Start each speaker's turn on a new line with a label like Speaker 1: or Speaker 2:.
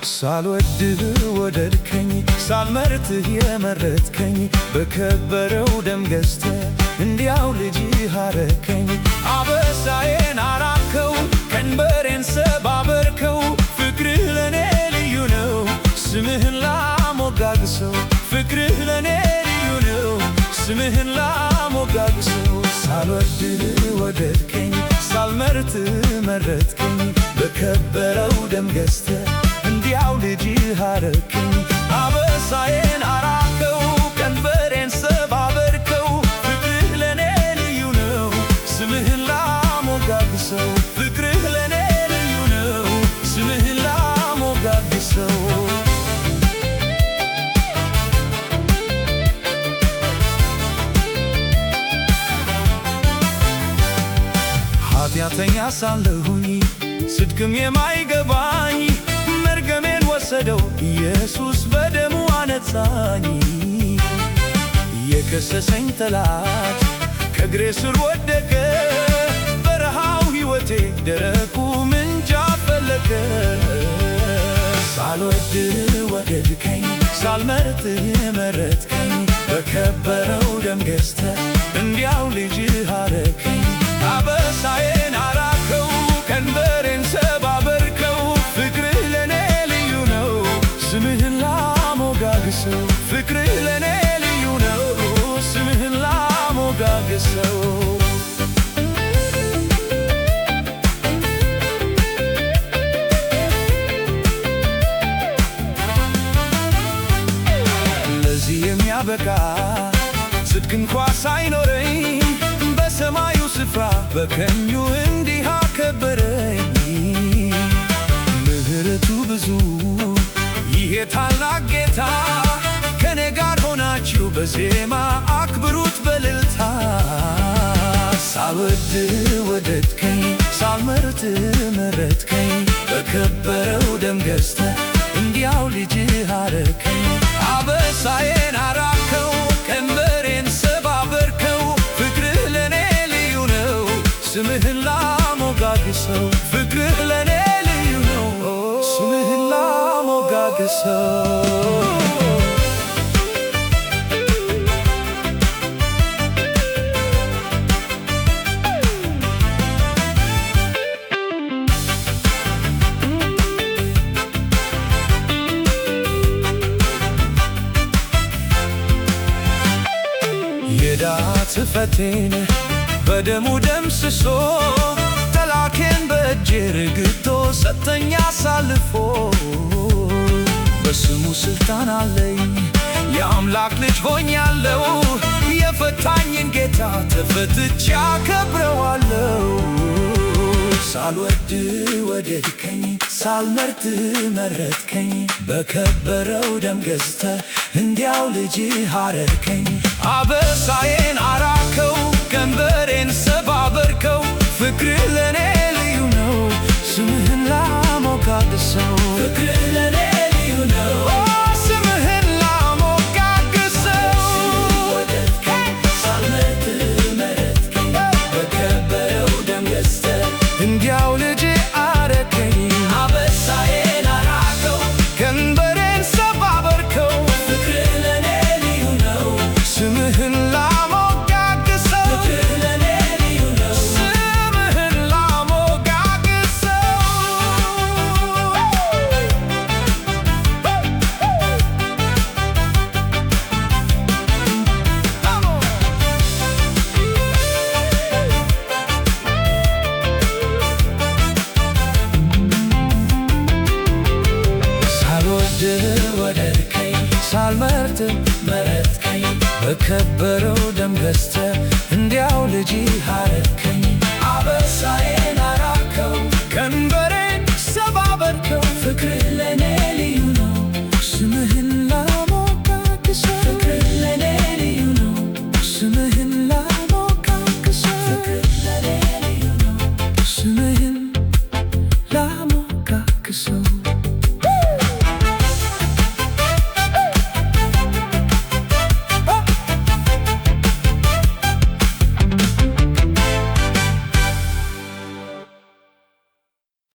Speaker 1: ሳልወድህ ወደድከኝ ሳልመርጥህ የመረጥከኝ በከበረው ደም ገዝተህ እንዲያው ልጅህ አረከኝ። አበሳዬን አራቅከው ቀንበሬን ሰባበርከው ፍቅርህ ለኔ ልዩ ነው ስምህን ላሞጋግሰው ፍቅርህ ለኔ ልዩ ነው ስምህን ላሞጋግሰው። ሳልወድህ ወደድከኝ ሳልመርጥህ መረጥከኝ በከበረው ደም ገዝተህ እንዲያው ልጅህ አረከኝ። አበሳዬን አራቅከው ቀንበሬን ሰባበርከው ፍቅርህ ለኔ ልዩ ነው ስምህን ላሞጋግሰው ፍቅርህ ለኔ ልዩ ነው ስምህን ላሞጋግሰው። ኃጢአተኛ ሳለሁኝ ጽድቅም የማይገባኝ መርገሜን ወሰደው ኢየሱስ በደሙ አነጻኝ። የከሰሰኝ ጠላት ከእግሬ ስር ወደቀ በረሃው ሕይወቴ ደረቁ ምንጭ አፈለቀ። ሳልወድህ ወደድከኝ ሳልመርጥህ መረጥከኝ በከበረው ደም ገዝተህ እንዲያው ልጅህ አረከኝ። አበሳዬን አራቅከው ቀንበሬን ሰባበርከው ፍቅርህ ለኔ ልዩ ነው ስምህን ላሞጋግሰው ፍቅርህ ለኔ ልዩ ነው ስምህን ላሞጋግሰው። ለዚህ የሚያበቃ ጽድቅ እንኳ ሳይኖረኝ በሰማዩ ስፍራ በቀኙ እንዲህ አከበረኝ። ምሕረቱ ብዙ ይሄ ታላቅ ጌታ ከኔ ጋር ሆናችሁ በዜማ አክብሩት በእልልታ። ሳልወድህ ወደድከኝ ሳልመርጥህ መረጥከኝ በከበረው ደም ገዝተህ እንዲያው ልጅህ አረከኝ። አበሳዬን አራቅከው ቀንበሬን ሰባበርከው ፍቅርህ ለኔ ልዩ ነው ስምህን ላሞጋግሰው ፍቅርህ ለኔ ልዩ ነው ስምህን ላሞጋግሰው። የዕዳ ጽሕፈቴን በደሙ ደምስሶ ጠላቴን በእጄ ረግጦ ሰጠኝ አሳልፎ። በስሙ ሥልጣን አለኝ የአምላክ ልጅ ሆኛለሁ የፈታኝን ጌታ ተፈትቼ አከብረዋለሁ። ሳልወድህ ወደድከኝ ሳልመርጥህ መረጥከኝ በከበረው ደም ገዝተህ እንዲያው ልጅህ አረከኝ። አበሳዬን አራቅከው ቀንበሬን ሰባበርከው ፍቅርህ ለኔ ልዩ ነው ስምህን ላሞጋግሰው ፍቅርህ ለኔ ልዩ ነው ስምህን ላሞጋግሰው። ሳልመርጥህ መረጥከኝ በከበረው ደም ገዝተህ እንዲያው ልጅህ አረከኝ። አበሳዬን አራቅከው ቀንበሬን ሰባበርከው ፍቅርህ ለኔ ልዩ ነው ስምህን ላሞጋግሰው ፍቅርህ ለኔ ልዩ ነው ስምህን ላሞጋግሰው። ሳልወድህ ወደድከኝ ሳልመርጥህ መረጥከኝ በከበረው ደም ገዝተህ እንዲያው ልጅህ አረከኝ።